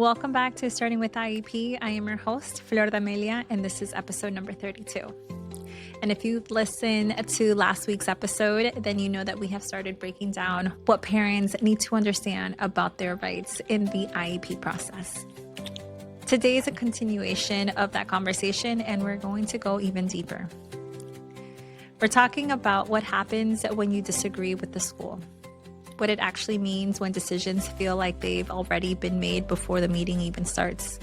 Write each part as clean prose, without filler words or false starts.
Welcome back to Starting with IEP. I am your host, Flor de Amelia, and this is episode number 32. And if you've listened to last week's episode, then you know that we have started breaking down what parents need to understand about their rights in the IEP process. Today is a continuation of that conversation, and we're going to go even deeper. We're talking about what happens when you disagree with the school, what it actually means when decisions feel like they've already been made before the meeting even starts,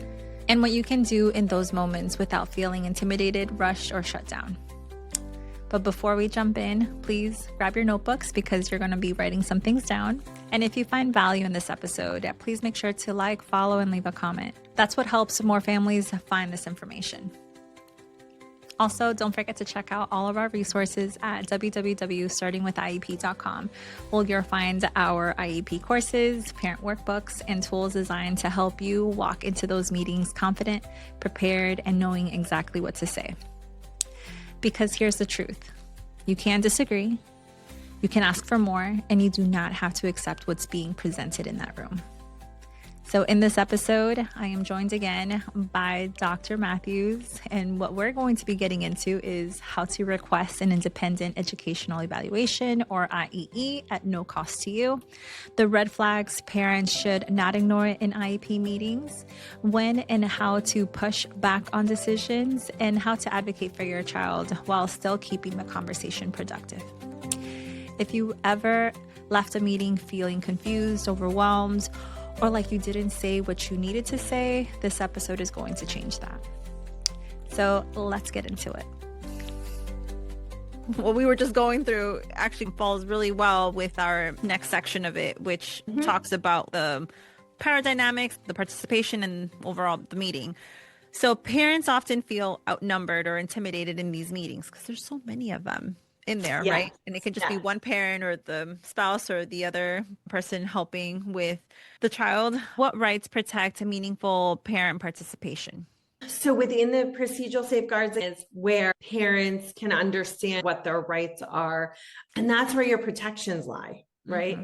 and what you can do in those moments without feeling intimidated, rushed, or shut down. But before we jump in, please grab your notebooks because you're going to be writing some things down. And if you find value in this episode, please make sure to like, follow, and leave a comment. That's what helps more families find this information. Also, don't forget to check out all of our resources at www.startingwithiep.com, where you'll find our IEP courses, parent workbooks, and tools designed to help you walk into those meetings confident, prepared, and knowing exactly what to say. Because here's the truth. You can disagree, you can ask for more, and you do not have to accept what's being presented in that room. So in this episode, I am joined again by Dr. Mathews, and what we're going to be getting into is how to request an independent educational evaluation, or IEE, at no cost to you, the red flags parents should not ignore in IEP meetings, when and how to push back on decisions, and how to advocate for your child while still keeping the conversation productive. If you ever left a meeting feeling confused, overwhelmed, or like you didn't say what you needed to say, this episode is going to change that. So let's get into it. What we were just going through actually falls really well with our next section of it, which talks about the power dynamics, the participation, and overall the meeting. So parents often feel outnumbered or intimidated in these meetings because there's so many of them in there, right? And it can just be one parent or the spouse or the other person helping with the child. What rights protect meaningful parent participation? So within the procedural safeguards is where parents can understand what their rights are. And that's where your protections lie, right?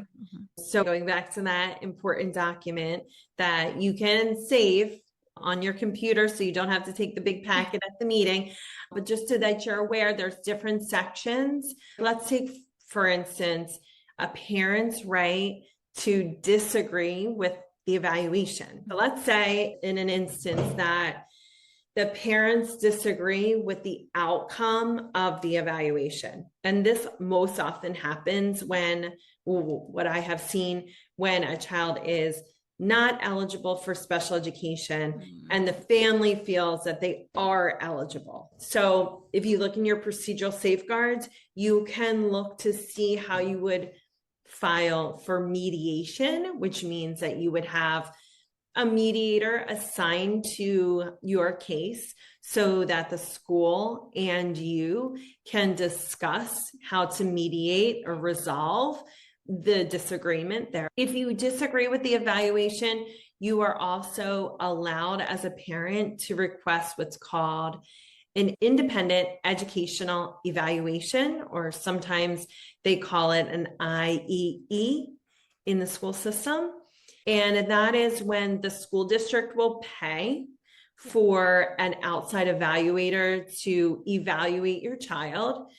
So going back to that important document that you can save on your computer so you don't have to take the big packet at the meeting, but just so that you're aware, there's different sections. Let's take, for instance, a parent's right to disagree with the evaluation. So let's say in an instance that the parents disagree with the outcome of the evaluation. And this most often happens when, what I have seen, when a child is not eligible for special education and the family feels that they are eligible. So if you look in your procedural safeguards, you can look to see how you would file for mediation, which means that you would have a mediator assigned to your case so that the school and you can discuss how to mediate or resolve the disagreement there. If you disagree with the evaluation, you are also allowed as a parent to request what's called an independent educational evaluation, or sometimes they call it an IEE in the school system. And that is when the school district will pay for an outside evaluator to evaluate your child,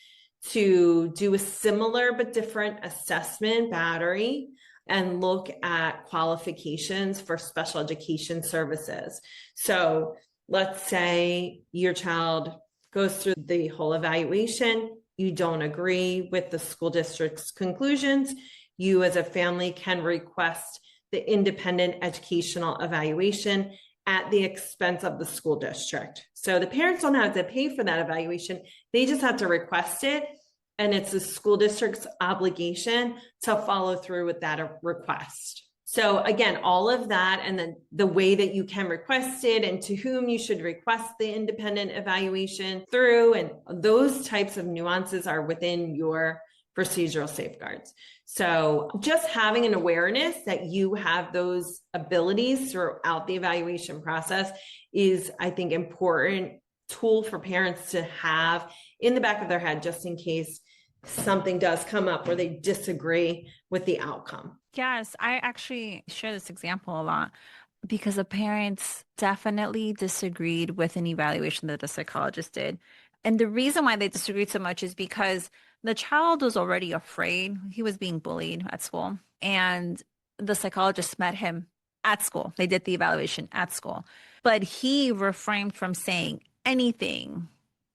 to do a similar but different assessment battery, and look at qualifications for special education services. So let's say your child goes through the whole evaluation, you don't agree with the school district's conclusions, you as a family can request the independent educational evaluation at the expense of the school district. So the parents don't have to pay for that evaluation. They just have to request it. And it's the school district's obligation to follow through with that request. So again, all of that, and then the way that you can request it and to whom you should request the independent evaluation through, and those types of nuances are within your procedural safeguards. So just having an awareness that you have those abilities throughout the evaluation process is, I think, important tool for parents to have in the back of their head, just in case something does come up where they disagree with the outcome. Yes, I actually share this example a lot because the parents definitely disagreed with an evaluation that the psychologist did. And the reason why they disagreed so much is because the child was already afraid. He was being bullied at school. And the psychologist met him at school. They did the evaluation at school. But he refrained from saying anything.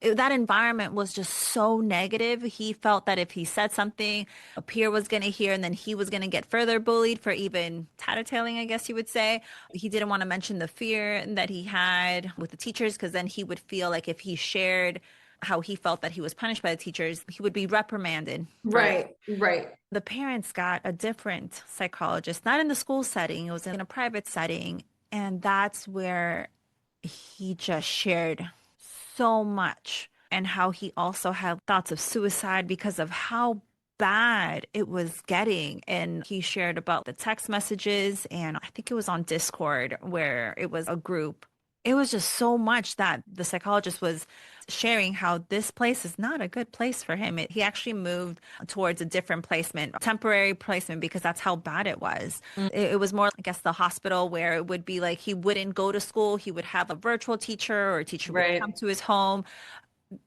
That environment was just so negative. He felt that if he said something, a peer was going to hear, and then he was going to get further bullied for even tattletaling, I guess you would say. He didn't want to mention the fear that he had with the teachers, because then he would feel like if he shared how he felt that he was punished by the teachers, he would be reprimanded. Right, right. The parents got a different psychologist, not in the school setting, it was in a private setting. And that's where he just shared so much, and how he also had thoughts of suicide because of how bad it was getting. And he shared about the text messages, and I think it was on Discord where it was a group. It was just so much that the psychologist was sharing how this place is not a good place for him. He actually moved towards a different placement, temporary placement, because that's how bad it was. It was more, I guess, the hospital, where it would be like he wouldn't go to school. He would have a virtual teacher, or a teacher would Right. come to his home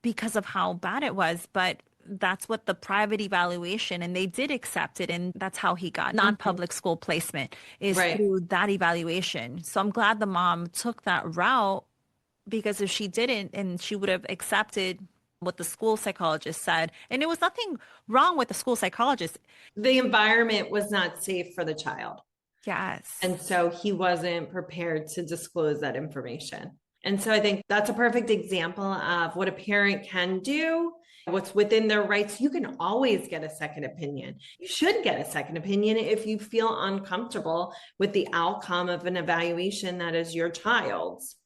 because of how bad it was. But that's what the private evaluation, and they did accept it. And that's how he got non-public school placement, is Right. through that evaluation. So I'm glad the mom took that route, because if she didn't, and she would have accepted what the school psychologist said, and there was nothing wrong with the school psychologist. The environment was not safe for the child. Yes. And so he wasn't prepared to disclose that information. And so I think that's a perfect example of what a parent can do, what's within their rights. You can always get a second opinion. You should get a second opinion if you feel uncomfortable with the outcome of an evaluation that is your child's,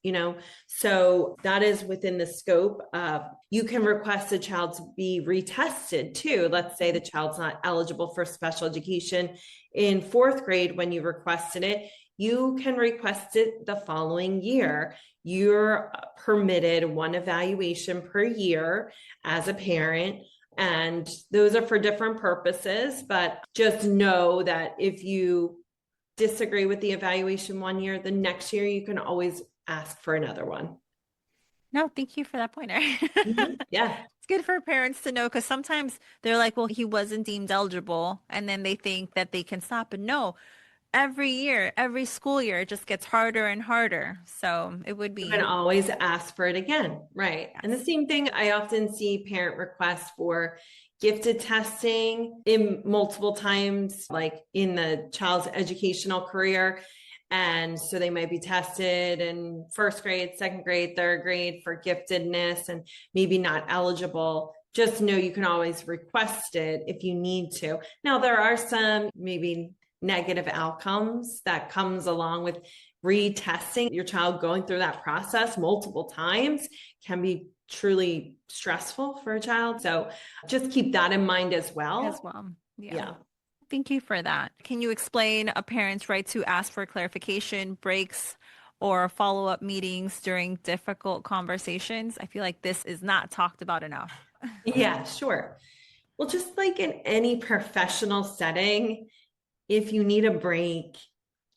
So that is within the scope of, you can request the child to be retested too. Let's say the child's not eligible for special education in fourth grade when you requested it. You can request it the following year. You're permitted one evaluation per year as a parent, and those are for different purposes. But just know that if you disagree with the evaluation one year, the next year you can always ask for another one. No, thank you for that pointer. Yeah. It's good for parents to know, because sometimes they're like, well, he wasn't deemed eligible, and then they think that they can stop. And no, every year, every school year, it just gets harder and harder. So it would be. You can always ask for it again. Right. Yes. And the same thing, I often see parent requests for gifted testing in multiple times, like in the child's educational career. And so they might be tested in first grade, second grade, third grade for giftedness, and maybe not eligible. Just know you can always request it if you need to. Now, there are some maybe negative outcomes that comes along with retesting. Your child going through that process multiple times can be truly stressful for a child. So just keep that in mind as well. Yeah. Thank you for that. Can you explain a parent's right to ask for clarification, breaks, or follow-up meetings during difficult conversations? I feel like this is not talked about enough. Yeah, sure. Well, just like in any professional setting, if you need a break,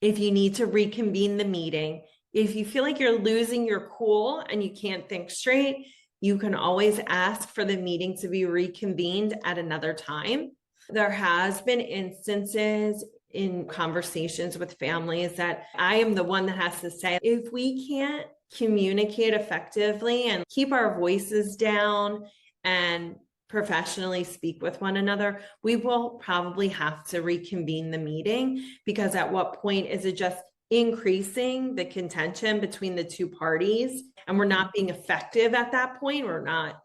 if you need to reconvene the meeting, if you feel like you're losing your cool and you can't think straight, you can always ask for the meeting to be reconvened at another time. There has been instances in conversations with families that I am the one that has to say, if we can't communicate effectively and keep our voices down and professionally speak with one another, we will probably have to reconvene the meeting, because at what point is it just increasing the contention between the two parties, and we're not being effective at that point. We're not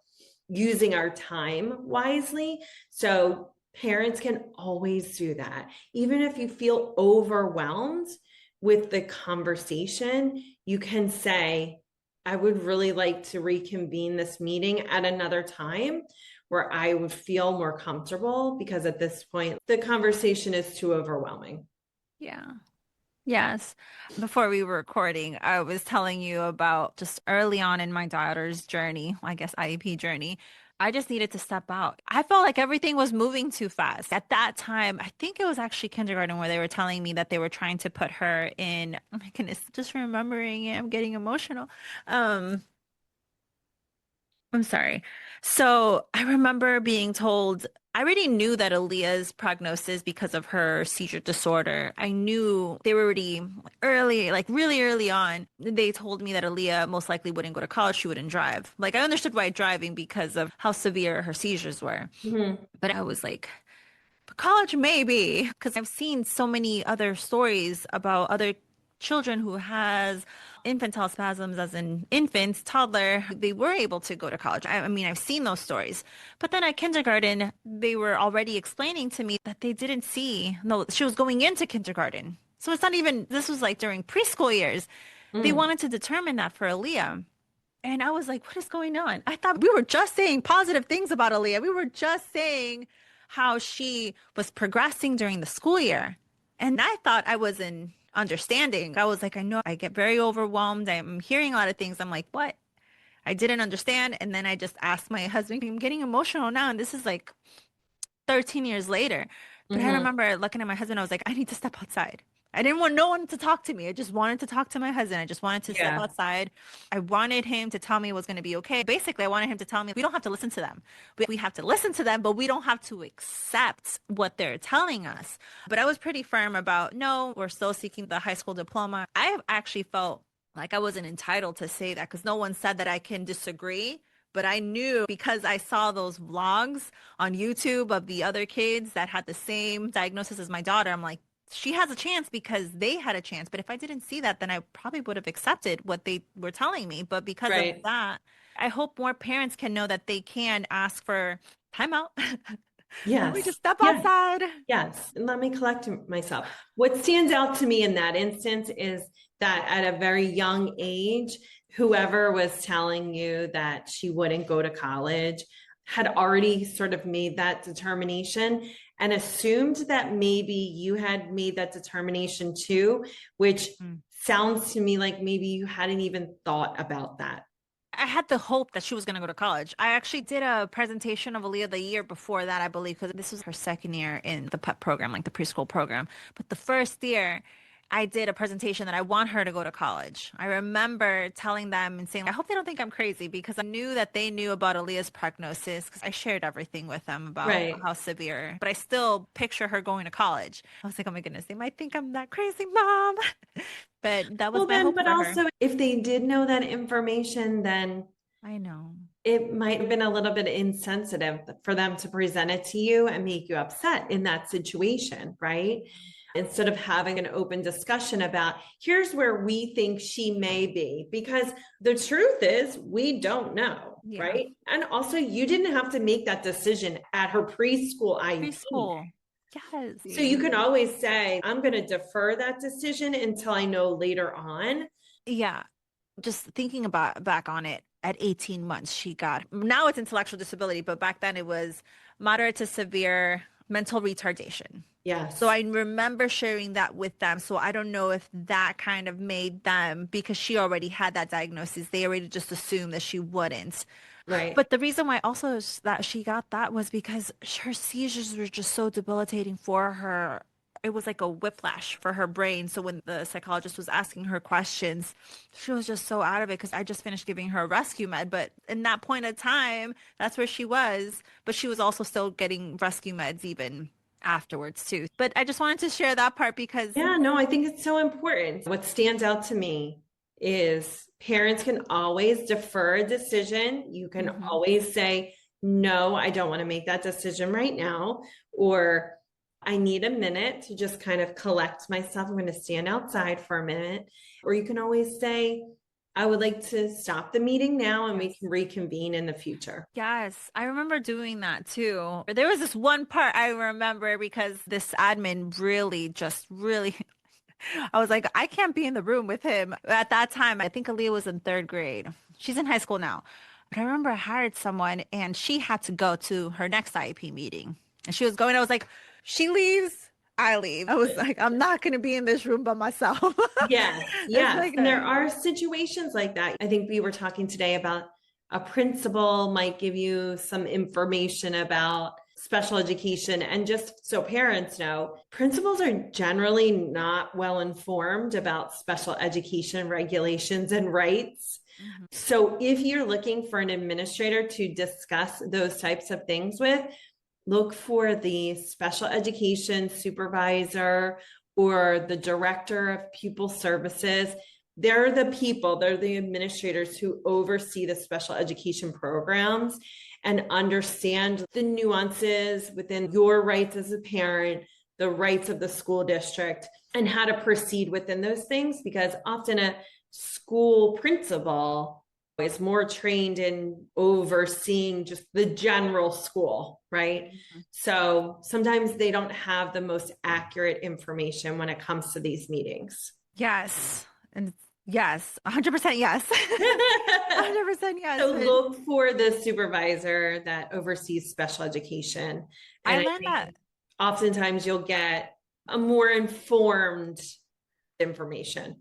using our time wisely. So parents can always do that. Even if you feel overwhelmed with the conversation, you can say, I would really like to reconvene this meeting at another time where I would feel more comfortable, because at this point, the conversation is too overwhelming. Yeah. Yes. Before we were recording, I was telling you about just early on in my daughter's journey, I guess IEP journey. I just needed to step out. I felt like everything was moving too fast. At that time, I think it was actually kindergarten where they were telling me that they were trying to put her in, oh my goodness, just remembering it, I'm getting emotional. Um, I'm sorry. So I remember being told, I already knew that Aaliyah's prognosis because of her seizure disorder. I knew they were already early, like really early on. They told me that Aaliyah most likely wouldn't go to college. She wouldn't drive. Like I understood why driving because of how severe her seizures were. Mhm. But I was like, but college maybe, because I've seen so many other stories about other children who has infantile spasms as an infant, toddler, they were able to go to college. I mean, I've seen those stories. But then at kindergarten, they were already explaining to me that they didn't see, no, she was going into kindergarten. So it's not even, this was like during preschool years. They Mm. wanted to determine that for Aaliyah. And I was like, what is going on? I thought we were just saying positive things about Aaliyah. We were just saying how she was progressing during the school year. And I thought I was in understanding. I was like, I know I get very overwhelmed. I'm hearing a lot of things. I'm like, what? I didn't understand. And then I just asked my husband, I'm getting emotional now. And this is like 13 years later. But I Mhm. remember looking at my husband, I was like, I need to step outside. I didn't want no one to talk to me. I just wanted to talk to my husband. I just wanted to step Yeah. outside. I wanted him to tell me it was going to be okay. Basically, I wanted him to tell me we don't have to listen to them. We have to listen to them, but we don't have to accept what they're telling us. But I was pretty firm about, no, we're still seeking the high school diploma. I have actually felt like I wasn't entitled to say that because no one said that I can disagree. But I knew because I saw those vlogs on YouTube of the other kids that had the same diagnosis as my daughter. I'm like, she has a chance because they had a chance. But if I didn't see that, then I probably would have accepted what they were telling me. But because of Right. that, I hope more parents can know that they can ask for timeout. Let me Yes. just step Yeah. outside. Yes. And let me collect myself. What stands out to me in that instance is that at a very young age, whoever was telling you that she wouldn't go to college had already sort of made that determination and assumed that maybe you had made that determination too, which Mm. sounds to me like maybe you hadn't even thought about that. I had the hope that she was going to go to college. I actually did a presentation of Aaliyah the year before that, I believe, because this was her second year in the PEP program, like the preschool program. But the first year, I did a presentation that I want her to go to college. I remember telling them and saying, I hope they don't think I'm crazy because I knew that they knew about Aaliyah's prognosis because I shared everything with them about Right. how severe, but I still picture her going to college. I was like, oh my goodness, they might think I'm that crazy mom. But that was Well, my then, hope but for her. also if they did know that information, then I know. it might have been a little bit insensitive for them to present it to you and make you upset in that situation, right? Instead of having an open discussion about here's where we think she may be, because the truth is we don't know, Yeah. right? And also, you didn't have to make that decision at her preschool IEP. Preschool. Yes. So you can always say, I'm going to defer that decision until I know later on. Yeah. Just thinking about back on it, at 18 months, she got, now it's intellectual disability, but back then it was moderate to severe mental retardation. So Yes. I remember sharing that with them. So I don't know if that kind of made them, because she already had that diagnosis, they already just assumed that she wouldn't. Right. But the reason why also that she got that was because her seizures were just so debilitating for her. It was like a whiplash for her brain. So when the psychologist was asking her questions, she was just so out of it because I just finished giving her a rescue med. But in that point of time, that's where she was. But she was also still getting rescue meds even afterwards too. But I just wanted to share that part because Yeah, no, I think it's so important. What stands out to me is parents can always defer a decision. You can Mhm. always say, no, I don't want to make that decision right now, or I need a minute to just kind of collect myself. I'm going to stand outside for a minute. Or you can always say, I would like to stop the meeting now and we Yes. can reconvene in the future. Yes, I remember doing that too. There was this one part I remember because this admin really just really I was like, I can't be in the room with him. At that time, I think Aaliyah was in third grade. She's in high school now. But I remember I hired someone and she had to go to her next IEP meeting. And she was going, I was like, she leaves, I leave. I was like, I'm not going to be in this room by myself. Yes, It's yes. like, And there are situations like that. I think we were talking today about A principal might give you some information about special education. And just so parents know, principals are generally not well informed about special education regulations and rights. So if you're looking for an administrator to discuss those types of things with, look for the special education supervisor or the director of pupil services. They're the people, they're the administrators who oversee the special education programs and understand the nuances within your rights as a parent, the rights of the school district, and how to proceed within those things, because often a school principal is more trained in overseeing just the general school, right? So sometimes they don't have the most accurate information when it comes to these meetings. Yes. And yes, 100% yes. 100% yes. So look for the supervisor that oversees special education. And I learned that oftentimes you'll get a more informed information.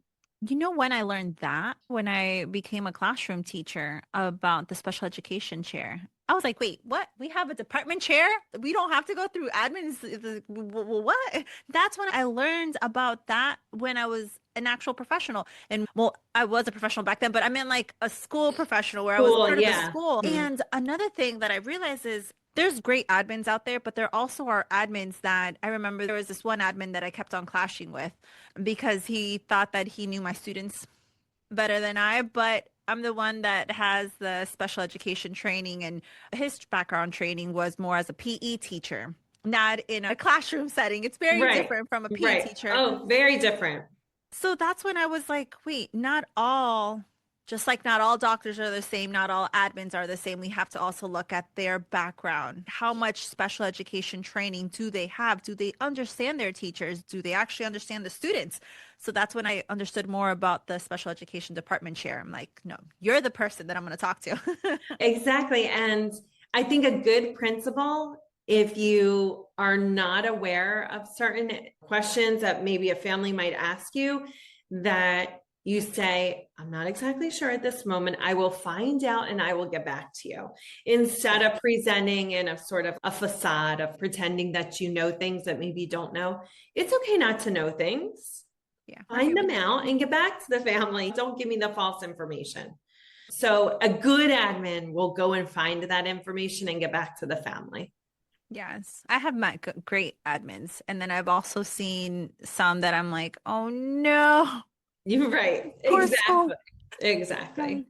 You know when I learned that? When I became a classroom teacher about the special education chair. I was like, wait, what? We have a department chair? We don't have to go through admins? What? That's when I learned about that, when I was an actual professional. And well, I was a professional back then, but I meant like a school professional where I was part of the school. And another thing that I realized is there's great admins out there, but there also are admins that I remember there was this one admin that I kept on clashing with because he thought that he knew my students better than I, but I'm the one that has the special education training, and his background training was more as a PE teacher, not in a classroom setting. It's very different from a PE teacher. Oh, very different. So that's when I was like, wait, just like not all doctors are the same, not all admins are the same. We have to also look at their background. How much special education training do they have? Do they understand their teachers? Do they actually understand the students? So that's when I understood more about the special education department chair. I'm like, no, you're the person that I'm going to talk to. Exactly. And I think a good principal, if you are not aware of certain questions that maybe a family might ask you, that you say, I'm not exactly sure at this moment. I will find out and I will get back to you. Instead of presenting in a sort of a facade of pretending that you know things that maybe you don't know. It's okay not to know things. Yeah. Find them out and get back to the family. Don't give me the false information. So a good admin will go and find that information and get back to the family. Yes, I have met great admins. And then I've also seen some that I'm like, oh no. You're right. Exactly.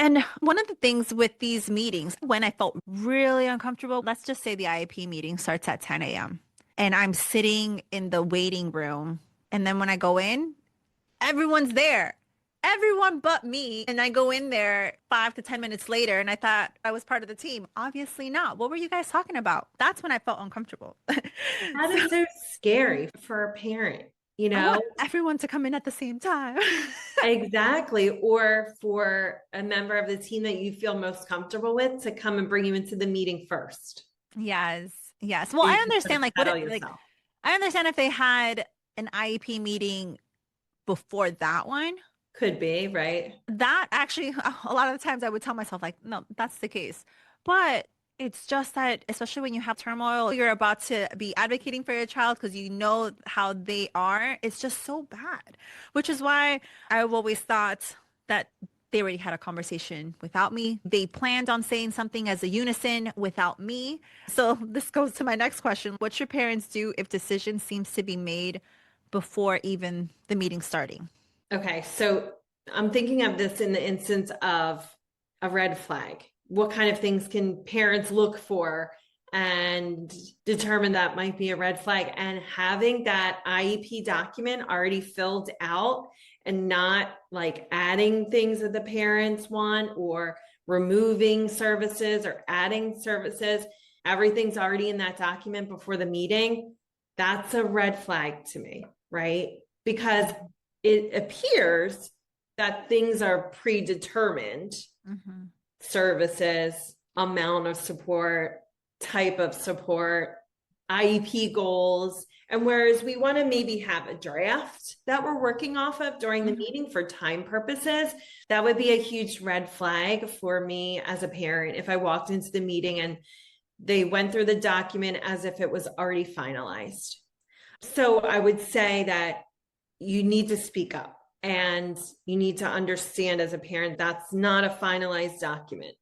And one of the things with these meetings, when I felt really uncomfortable, let's just say the IEP meeting starts at 10 a.m. and I'm sitting in the waiting room. And then when I go in, everyone's there, everyone but me. And I go in there 5 to 10 minutes later and I thought I was part of the team. Obviously not. What were you guys talking about? That's when I felt uncomfortable. That is so scary for a parent. You know, I want everyone to come in at the same time. Exactly. Or for a member of the team that you feel most comfortable with to come and bring you into the meeting first. Yes. Well, I understand I understand if they had an IEP meeting before that one. Could be, right? That actually, a lot of the times I would tell myself like, no, that's the case. But it's just that, especially when you have turmoil, you're about to be advocating for your child because you know how they are. It's just so bad, which is why I've always thought that they already had a conversation without me. They planned on saying something as a unison without me. So this goes to my next question. What should parents do if decision seems to be made before even the meeting starting? Okay, so I'm thinking of this in the instance of a red flag. What kind of things can parents look for and determine that might be a red flag? And having that IEP document already filled out and not like adding things that the parents want or removing services or adding services. Everything's already in that document before the meeting. That's a red flag to me, right? Because it appears that things are predetermined. Mm-hmm. Services, amount of support, type of support, IEP goals, And whereas we want to maybe have a draft that we're working off of during the Mhm. meeting for time purposes, that would be a huge red flag for me as a parent if I walked into the meeting and they went through the document as if it was already finalized. So I would say that you need to speak up and you need to understand as a parent that's not a finalized document.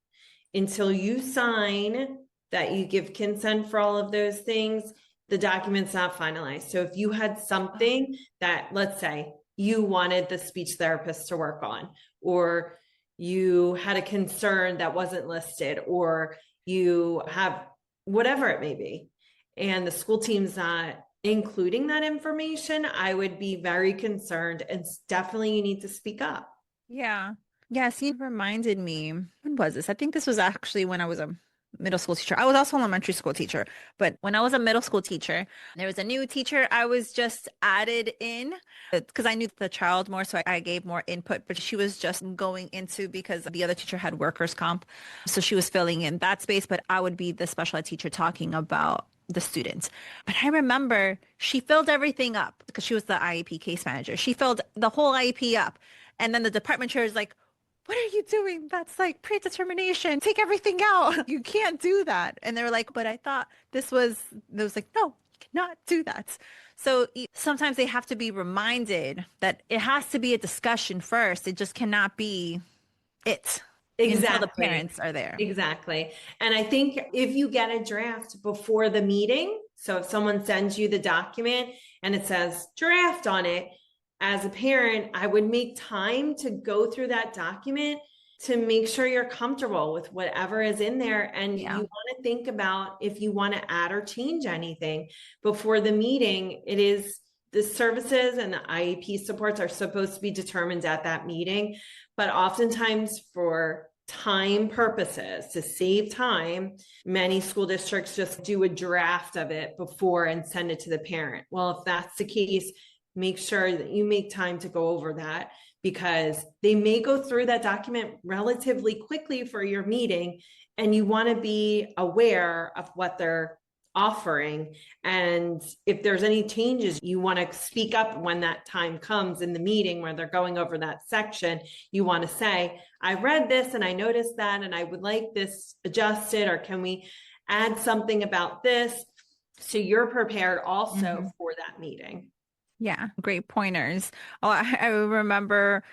Until you sign that you give consent for all of those things, the document's not finalized. So if you had something that, let's say, you wanted the speech therapist to work on, or you had a concern that wasn't listed, or you have whatever it may be, and the school team's not including that information, I would be very concerned, and definitely you need to speak up. Yeah. Yes, you reminded me. When was this? I think this was actually when I was a middle school teacher. I was also an elementary school teacher, but when I was a middle school teacher, there was a new teacher I was just added in because I knew the child more, so I gave more input, but she was just going into because the other teacher had workers' comp. So she was filling in that space, but I would be the special ed teacher talking about the students. But I remember she filled everything up because she was the IEP case manager. She filled the whole IEP up. And then the department chair is like, what are you doing? That's like predetermination. Take everything out. You can't do that. And they were like, but I thought this was, it was like, no, you cannot do that. So sometimes they have to be reminded that it has to be a discussion first. It just cannot be it until the Exactly. parents are there. Exactly. And I think if you get a draft before the meeting, so if someone sends you the document and it says draft on it, as a parent, I would make time to go through that document to make sure you're comfortable with whatever is in there. And Yeah. you want to think about if you want to add or change anything before the meeting. It is the services and the IEP supports are supposed to be determined at that meeting. But oftentimes for time purposes, to save time, many school districts just do a draft of it before and send it to the parent. Well, if that's the case, make sure that you make time to go over that because they may go through that document relatively quickly for your meeting, and you want to be aware of what they're offering. And if there's any changes, you want to speak up when that time comes in the meeting where they're going over that section. You want to say, I read this and I noticed that, and I would like this adjusted, or can we add something about this? So you're prepared also for that meeting. Yeah, great pointers. Oh, I remember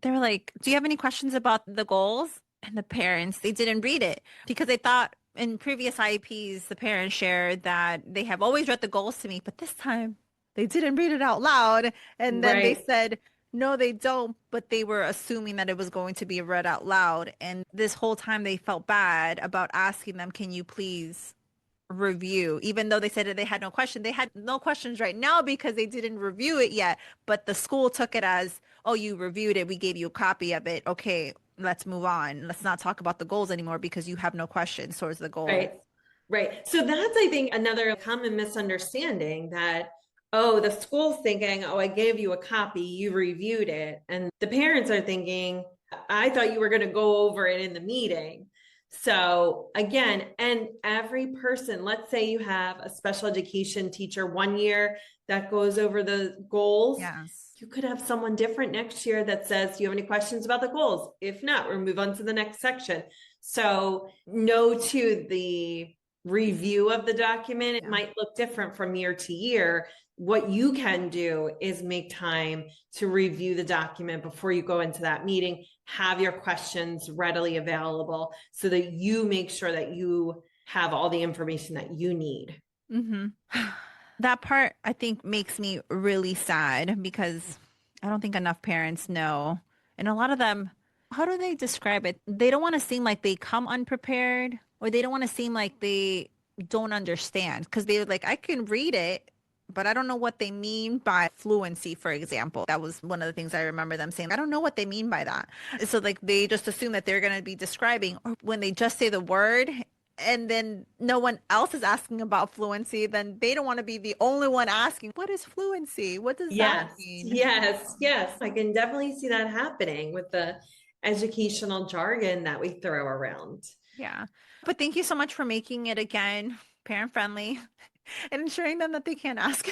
they were like, do you have any questions about the goals? And the parents, they didn't read it because they thought in previous IEPs, the parents shared that they have always read the goals to me, but this time they didn't read it out loud. And then they Right. said, no, they don't, but they were assuming that it was going to be read out loud. And this whole time they felt bad about asking them, can you please review, even though they said that they had no question. They had no questions right now because they didn't review it yet, but the school took it as, oh, you reviewed it, we gave you a copy of it, okay, let's move on, let's not talk about the goals anymore because you have no questions towards the goals. Right. Right. So that's, I think, another common misunderstanding that, oh, the school's thinking, oh, I gave you a copy, you reviewed it. And the parents are thinking, I thought you were going to go over it in the meeting. So again, and every person, let's say you have a special education teacher 1 year that goes over the goals. Yes. You could have someone different next year that says, do you have any questions about the goals? If not, we'll move on to the next section. So no to the review of the document. It might look different from year to year. What you can do is make time to review the document before you go into that meeting, have your questions readily available so that you make sure that you have all the information that you need. Mm-hmm. That part, I think, makes me really sad because I don't think enough parents know. And a lot of them, how do they describe it? They don't want to seem like they come unprepared, or they don't want to seem like they don't understand because they're like, I can read it, but I don't know what they mean by fluency, for example. That was one of the things I remember them saying. I don't know what they mean by that. So like they just assume that they're going to be describing, or when they just say the word and then no one else is asking about fluency, then they don't want to be the only one asking, what is fluency? What does that mean? Yes. I can definitely see that happening with the educational jargon that we throw around. Yeah. But thank you so much for making it again parent friendly. and ensuring them that they can't ask.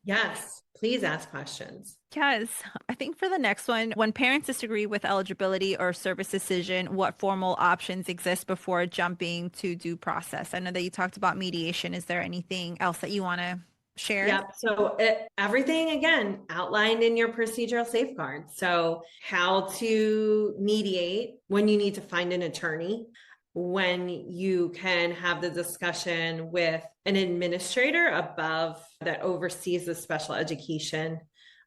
Yes, please ask questions. Yes. I think for the next one, when parents disagree with eligibility or service decision, what formal options exist before jumping to due process? I know that you talked about mediation. Is there anything else that you want to share? Yep. So everything again outlined in your procedural safeguards. So how to mediate, when you need to find an attorney, when you can have the discussion with an administrator above that oversees the special education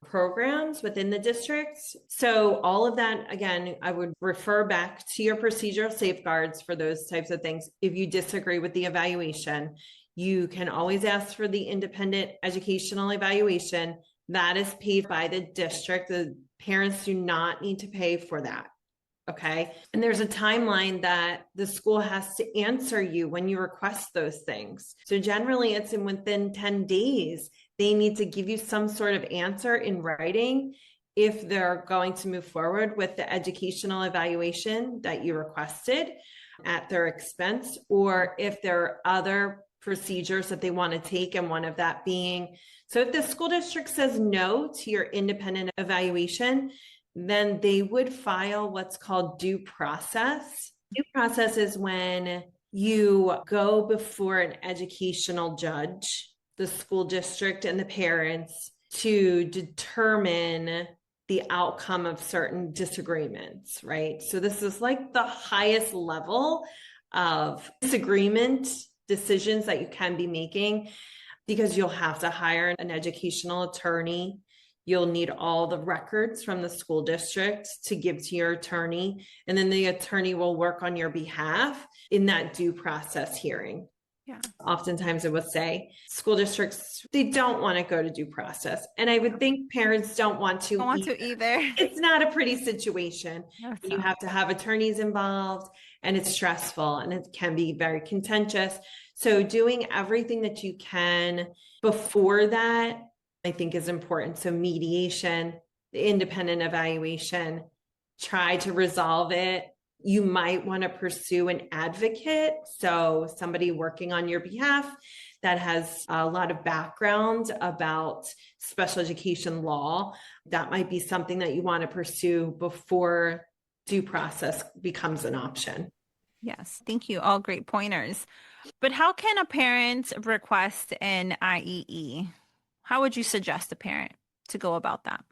programs within the districts. So all of that, again, I would refer back to your procedural safeguards for those types of things. If you disagree with the evaluation, you can always ask for the independent educational evaluation. That is paid by the district. The parents do not need to pay for that. Okay. And there's a timeline that the school has to answer you when you request those things. So generally it's within 10 days, they need to give you some sort of answer in writing if they're going to move forward with the educational evaluation that you requested at their expense, or if there are other procedures that they want to take, and one of that being, so if the school district says no to your independent evaluation, then they would file what's called due process. Due process is when you go before an educational judge, the school district and the parents, to determine the outcome of certain disagreements, right? So this is like the highest level of disagreement decisions that you can be making, because you'll have to hire an educational attorney. You'll need all the records from the school district to give to your attorney, and then the attorney will work on your behalf in that due process hearing. Yeah. Oftentimes it would say school districts, they don't want to go to due process. And I would think parents don't want to either. It's not a pretty situation. No, you have to have attorneys involved, and it's stressful and it can be very contentious. So doing everything that you can before that, I think, is important. So mediation, the independent evaluation, try to resolve it. You might want to pursue an advocate. So somebody working on your behalf that has a lot of background about special education law. That might be something that you want to pursue before due process becomes an option. Yes, thank you. All great pointers. But how can a parent request an IEE? How would you suggest a parent to go about that?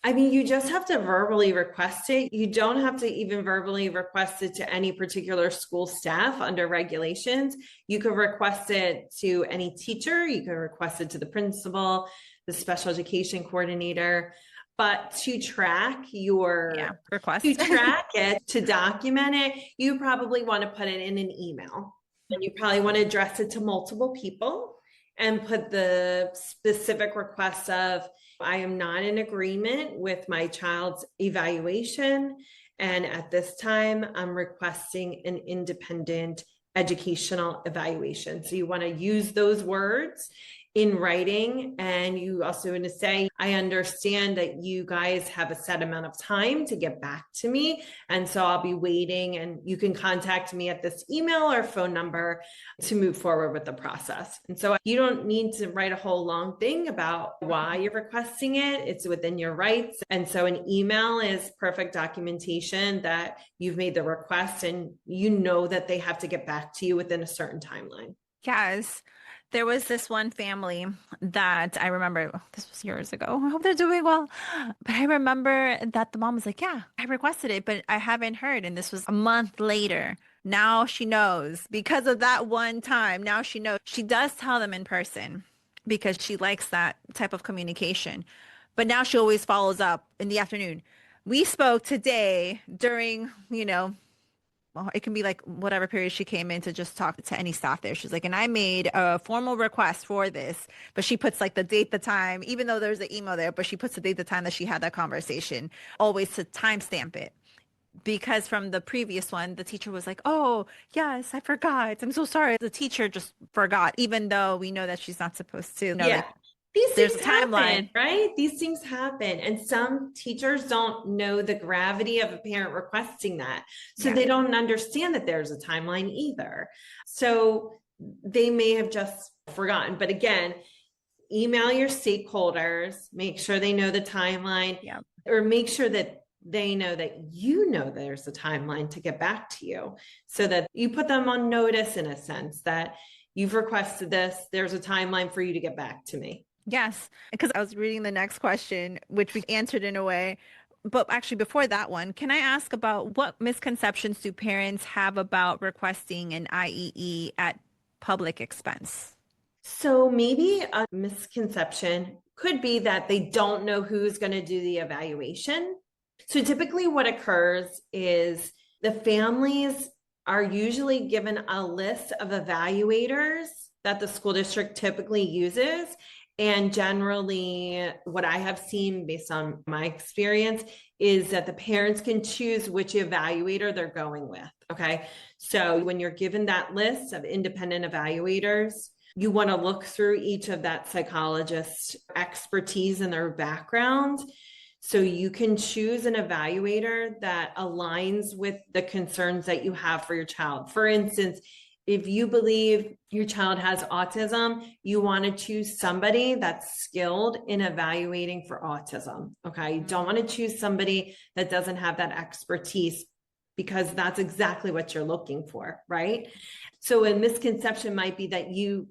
I mean, you just have to verbally request it. You don't have to even verbally request it to any particular school staff under regulations. You could request it to any teacher. You could request it to the principal, the special education coordinator. But to track your request, to track it, to document it, you probably want to put it in an email. And you probably want to address it to multiple people and put the specific request of, I am not in agreement with my child's evaluation, and at this time, I'm requesting an independent educational evaluation. So you want to use those words in writing, and you also want to say, I understand that you guys have a set amount of time to get back to me, and so I'll be waiting, and you can contact me at this email or phone number to move forward with the process. And so you don't need to write a whole long thing about why you're requesting it. It's within your rights. And so an email is perfect documentation that you've made the request, and you know that they have to get back to you within a certain timeline. Yes. There was this one family that I remember, this was years ago. I hope they're doing well. But I remember that the mom was like, yeah, I requested it, but I haven't heard. And this was a month later. Now she knows because of that one time. Now she knows. She does tell them in person because she likes that type of communication. But now she always follows up in the afternoon. We spoke today during, well, it can be like whatever period she came in to just talk to any staff there. She's like, and I made a formal request for this, but she puts like the date, the time, even though there's the email there, but she puts the date, the time that she had that conversation, always to timestamp it. Because from the previous one, the teacher was like, oh, yes, I forgot. I'm so sorry. The teacher just forgot, even though we know that she's not supposed to. Yeah. These there's things a timeline, happen, right? These things happen. And some teachers don't know the gravity of a parent requesting that. So they don't understand that there's a timeline either. So they may have just forgotten. But again, email your stakeholders, make sure they know the timeline, or make sure that they know that you know there's a timeline to get back to you, so that you put them on notice in a sense that you've requested this, there's a timeline for you to get back to me. Yes, because I was reading the next question, which we answered in a way. But actually, before that one, can I ask about what misconceptions do parents have about requesting an IEE at public expense? So maybe a misconception could be that they don't know who's going to do the evaluation. So typically what occurs is the families are usually given a list of evaluators that the school district typically uses. And generally, what I have seen based on my experience is that the parents can choose which evaluator they're going with. Okay. So when you're given that list of independent evaluators, you want to look through each of that psychologist's expertise and their background. So you can choose an evaluator that aligns with the concerns that you have for your child. For instance, if you believe your child has autism, you want to choose somebody that's skilled in evaluating for autism. Okay. You don't want to choose somebody that doesn't have that expertise, because that's exactly what you're looking for, right? So a misconception might be that you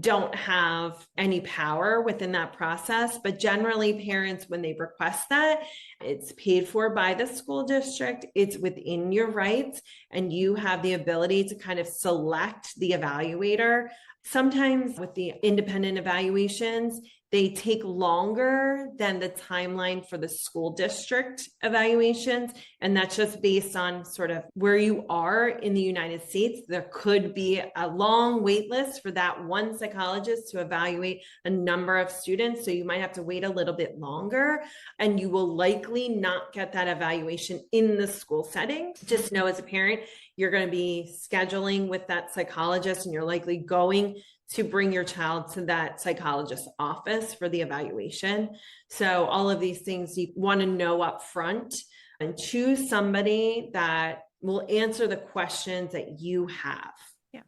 don't have any power within that process, but generally parents, when they request that, it's paid for by the school district, it's within your rights, and you have the ability to kind of select the evaluator. Sometimes with the independent evaluations, they take longer than the timeline for the school district evaluations. And that's just based on sort of where you are in the United States. There could be a long wait list for that one psychologist to evaluate a number of students. So you might have to wait a little bit longer, and you will likely not get that evaluation in the school setting. Just know as a parent, you're going to be scheduling with that psychologist, and you're likely going to bring your child to that psychologist's office for the evaluation. So all of these things you want to know up front, and choose somebody that will answer the questions that you have. Yeah.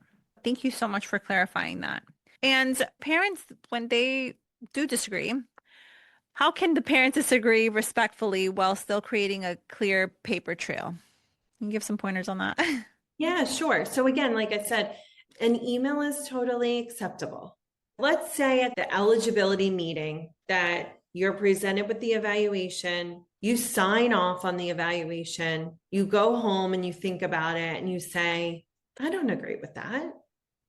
Thank you so much for clarifying that. And parents, when they do disagree, how can the parents disagree respectfully while still creating a clear paper trail? Can you give some pointers on that? Yeah, sure. So again, like I said, an email is totally acceptable. Let's say at the eligibility meeting that you're presented with the evaluation, you sign off on the evaluation, you go home and you think about it and you say, I don't agree with that.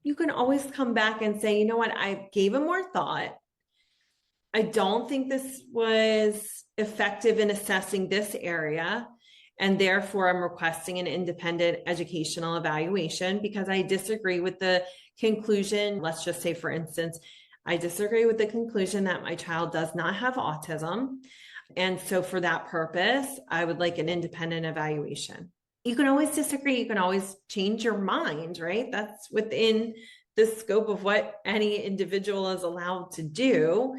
You can always come back and say, you know what, I gave it more thought. I don't think this was effective in assessing this area, and therefore I'm requesting an independent educational evaluation because I disagree with the conclusion. Let's just say, for instance, I disagree with the conclusion that my child does not have autism. And so for that purpose, I would like an independent evaluation. You can always disagree. You can always change your mind, right? That's within the scope of what any individual is allowed to do.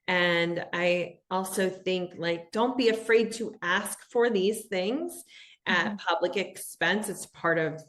And I also think, like, don't be afraid to ask for these things at public expense. It's part of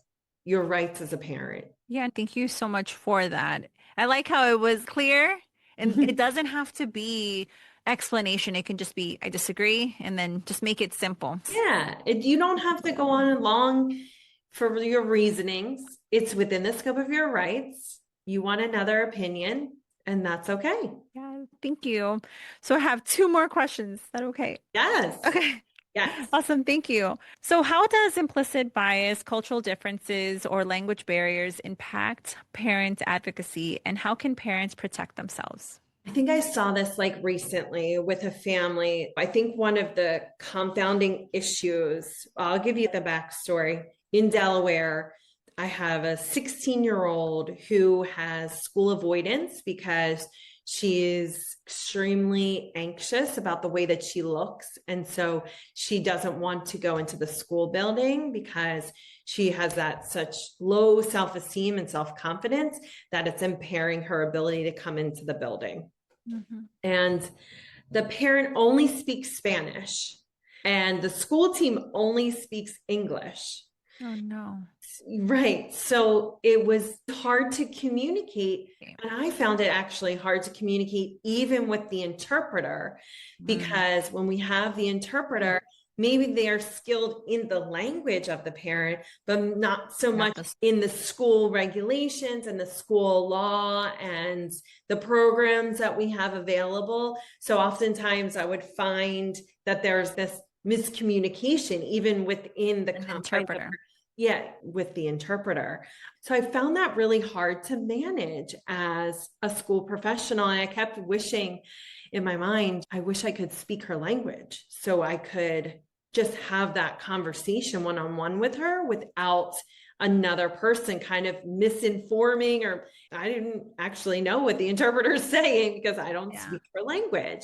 your rights as a parent. Yeah, thank you so much for that. I like how it was clear, and it doesn't have to be explanation. It can just be, I disagree, and then just make it simple. Yeah, you don't have to go on and long for your reasonings. It's within the scope of your rights. You want another opinion, and that's okay. Yeah, thank you. So I have two more questions. Is that okay? Yes. Okay. Yes. Awesome. Thank you. So how does implicit bias, cultural differences, or language barriers impact parent advocacy, and how can parents protect themselves? I think I saw this like recently with a family. I think one of the confounding issues, I'll give you the backstory. In Delaware, I have a 16-year-old who has school avoidance because she is extremely anxious about the way that she looks. And so she doesn't want to go into the school building because she has that such low self-esteem and self-confidence that it's impairing her ability to come into the building. And the parent only speaks Spanish, and the school team only speaks English. Oh, no. Right. So it was hard to communicate. And I found it actually hard to communicate even with the interpreter, because when we have the interpreter, maybe they are skilled in the language of the parent, but not so much in the school regulations and the school law and the programs that we have available. So oftentimes I would find that there's this miscommunication even within the interpreter. Yeah, with the interpreter. So I found that really hard to manage as a school professional. And I kept wishing in my mind, I wish I could speak her language so I could just have that conversation one-on-one with her without another person kind of misinforming, or I didn't actually know what the interpreter is saying because I don't speak her language,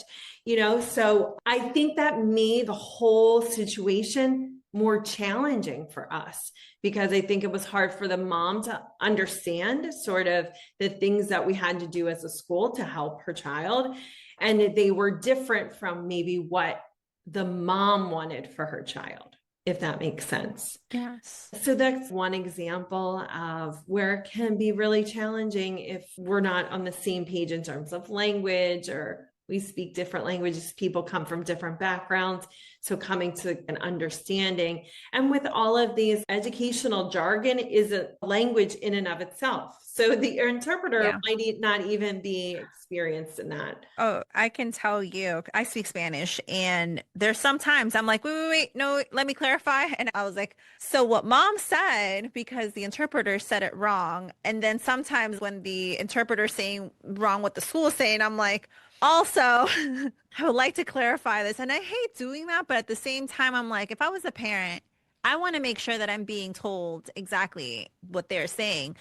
so I think that made the whole situation more challenging for us, because I think it was hard for the mom to understand sort of the things that we had to do as a school to help her child. And they were different from maybe what the mom wanted for her child, if that makes sense. Yes. So that's one example of where it can be really challenging if we're not on the same page in terms of language, or we speak different languages. People come from different backgrounds. So coming to an understanding. And with all of these, educational jargon is a language in and of itself. So the interpreter might not even be experienced in that. Oh, I can tell you, I speak Spanish, and there's sometimes I'm like, wait, no, let me clarify. And I was like, so what mom said, because the interpreter said it wrong. And then sometimes when the interpreter's saying wrong what the school is saying, I'm like, also, I would like to clarify this. And I hate doing that. But at the same time, I'm like, if I was a parent, I want to make sure that I'm being told exactly what they're saying.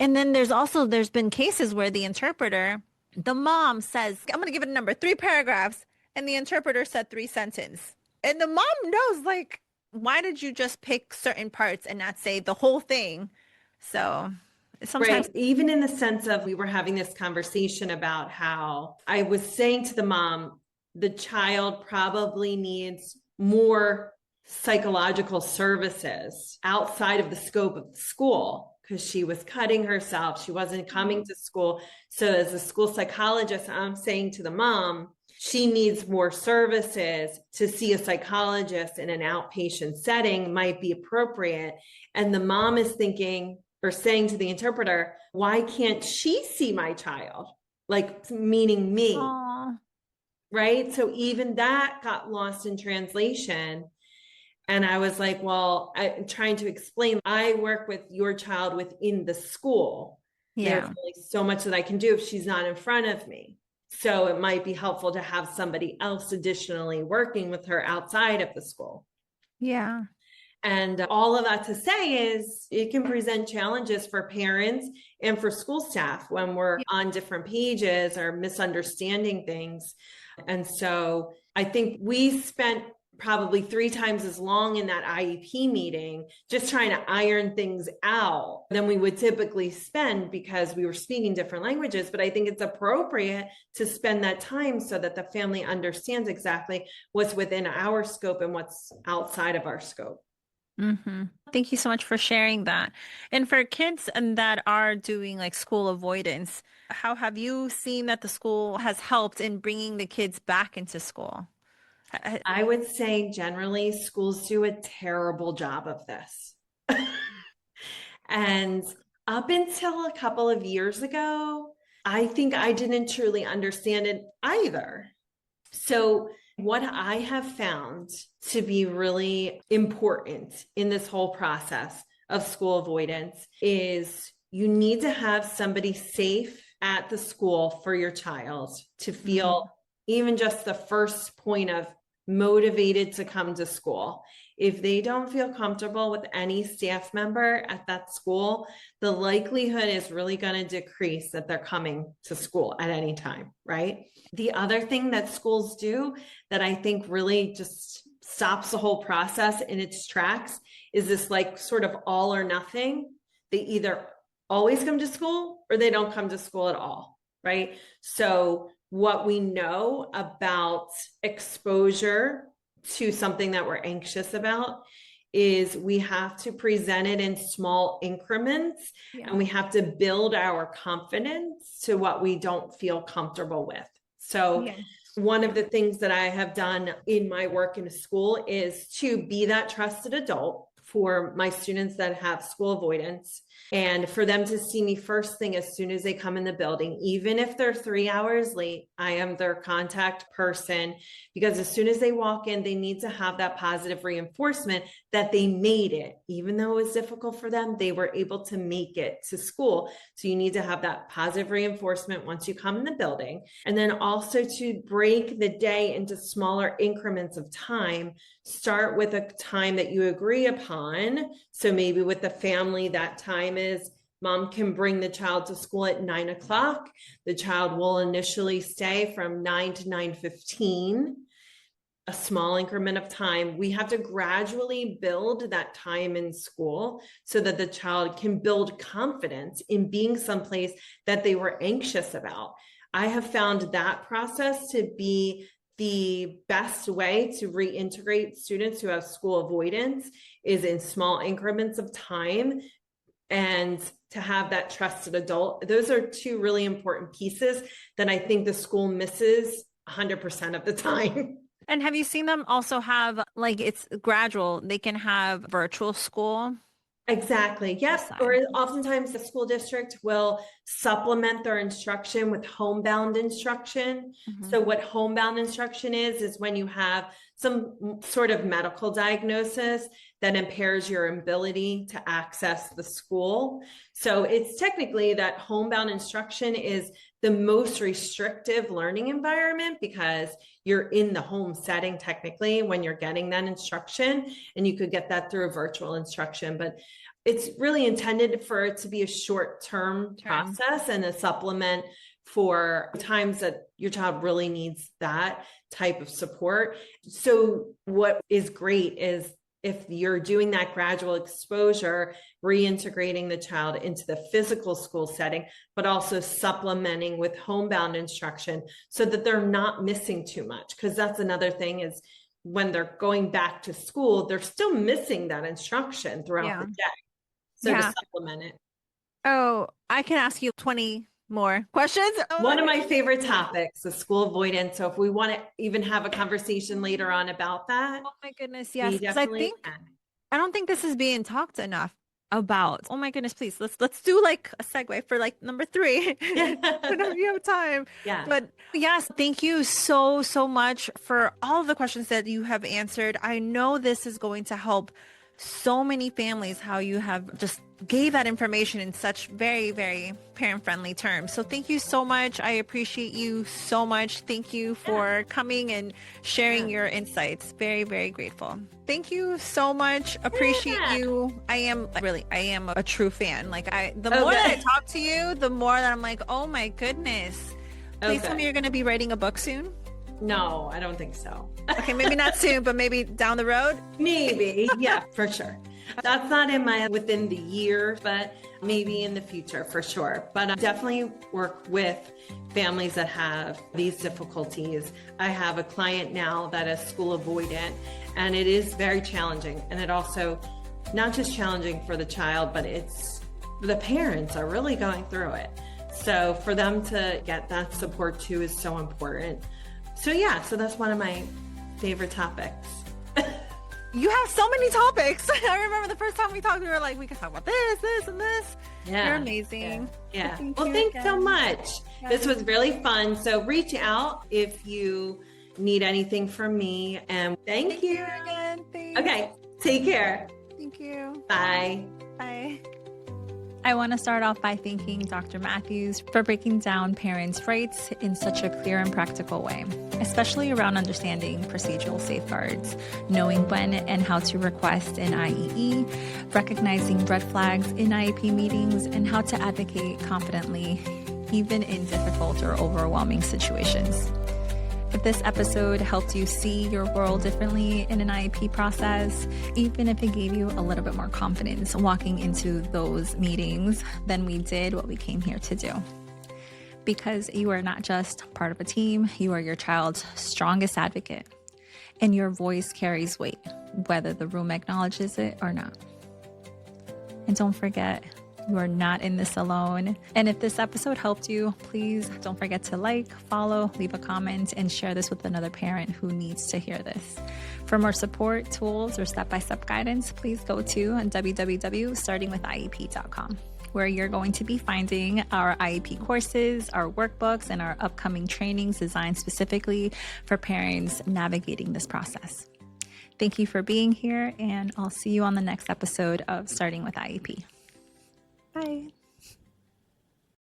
And then there's been cases where the mom says, I'm going to give it a number, 3 paragraphs. And the interpreter said 3 sentences. And the mom knows, like, why did you just pick certain parts and not say the whole thing? So sometimes. Right. Even in the sense of, we were having this conversation about how I was saying to the mom, the child probably needs more psychological services outside of the scope of the school, because she was cutting herself. She wasn't coming to school. So as a school psychologist, I'm saying to the mom, she needs more services. To see a psychologist in an outpatient setting might be appropriate. And the mom is thinking, or saying to the interpreter, why can't she see my child? Like, meaning me. Aww. Right? So even that got lost in translation. And I was like, well, I'm trying to explain, I work with your child within the school. There's only so much that I can do if she's not in front of me. So it might be helpful to have somebody else additionally working with her outside of the school. Yeah. And all of that to say is it can present challenges for parents and for school staff when we're on different pages or misunderstanding things. And so I think we spent probably 3 times as long in that IEP meeting just trying to iron things out than we would typically spend, because we were speaking different languages. But I think it's appropriate to spend that time so that the family understands exactly what's within our scope and what's outside of our scope. Mm-hmm. Thank you so much for sharing that. And for kids that are doing like school avoidance, how have you seen that the school has helped in bringing the kids back into school? I would say generally schools do a terrible job of this. And up until a couple of years ago, I think I didn't truly understand it either. So what I have found to be really important in this whole process of school avoidance is you need to have somebody safe at the school for your child to feel even just the first point of motivated to come to school. If they don't feel comfortable with any staff member at that school, the likelihood is really going to decrease that they're coming to school at any time, right? The other thing that schools do that I think really just stops the whole process in its tracks is this like sort of all or nothing. They either always come to school or they don't come to school at all, right? So what we know about exposure to something that we're anxious about is we have to present it in small increments, and we have to build our confidence to what we don't feel comfortable with. So one of the things that I have done in my work in a school is to be that trusted adult for my students that have school avoidance, and for them to see me first thing as soon as they come in the building. Even if they're 3 hours late, I am their contact person, because as soon as they walk in, they need to have that positive reinforcement that they made it. Even though it was difficult for them, they were able to make it to school. So you need to have that positive reinforcement once you come in the building. And then also to break the day into smaller increments of time. Start with a time that you agree upon. So maybe with the family, that time is mom can bring the child to school at 9 o'clock. The child will initially stay from 9 to 9:15, a small increment of time. We have to gradually build that time in school so that the child can build confidence in being someplace that they were anxious about. I have found that process to be the best way to reintegrate students who have school avoidance is in small increments of time, and to have that trusted adult. Those are two really important pieces that I think the school misses 100% of the time. And have you seen them also have, like, it's gradual, they can have virtual school? Exactly. Yes. Or oftentimes the school district will supplement their instruction with homebound instruction. So what homebound instruction is when you have some sort of medical diagnosis that impairs your ability to access the school. So it's technically that homebound instruction is the most restrictive learning environment, because you're in the home setting technically when you're getting that instruction, and you could get that through a virtual instruction, but it's really intended for it to be a short-term process and a supplement for times that your child really needs that type of support. So what is great is if you're doing that gradual exposure, reintegrating the child into the physical school setting, but also supplementing with homebound instruction so that they're not missing too much. Because that's another thing, is when they're going back to school, they're still missing that instruction throughout the day. So to supplement it. Oh, I can ask you 20 more questions. One of my favorite topics is school avoidance. So if we want to even have a conversation later on about that. Oh my goodness, yes. Because I don't think this is being talked enough about. Oh my goodness, please let's do like a segue for like number 3. Whenever you have time. Yeah. But yes, thank you so much for all of the questions that you have answered. I know this is going to help so many families, how you have just gave that information in such very, very parent-friendly terms. So thank you so much. I appreciate you so much. Thank you for coming and sharing your insights. Very, very grateful. Thank you so much. Appreciate you. I am a true fan. Like the more that I talk to you, the more that I'm like, oh my goodness. Please tell me you're going to be writing a book soon. No, I don't think so. Okay, maybe not soon, but maybe down the road. Maybe. Yeah, for sure. That's not within the year, but maybe in the future for sure. But I definitely work with families that have these difficulties. I have a client now that is school avoidant, and it is very challenging. And it also, not just challenging for the child, but the parents are really going through it. So for them to get that support too is so important. So that's one of my favorite topics. You have so many topics. I remember the first time we talked, we were like, we can talk about this, and this. Yeah. You're amazing. Yeah. Thanks so much. Yeah. This was really fun. So reach out if you need anything from me. And thank you again. Thanks. Okay. Take care. Thank you. Bye. Bye. I want to start off by thanking Dr. Mathews for breaking down parents' rights in such a clear and practical way, especially around understanding procedural safeguards, knowing when and how to request an IEE, recognizing red flags in IEP meetings, and how to advocate confidently, even in difficult or overwhelming situations. If this episode helped you see your world differently in an IEP process, even if it gave you a little bit more confidence walking into those meetings, then we did what we came here to do. Because you are not just part of a team, you are your child's strongest advocate. and your voice carries weight, whether the room acknowledges it or not. And don't forget, you are not in this alone. And if this episode helped you, please don't forget to like, follow, leave a comment, and share this with another parent who needs to hear this. For more support, tools, or step-by-step guidance, please go to www.startingwithiep.com, where you're going to be finding our IEP courses, our workbooks, and our upcoming trainings designed specifically for parents navigating this process. Thank you for being here, and I'll see you on the next episode of Starting with IEP. Bye.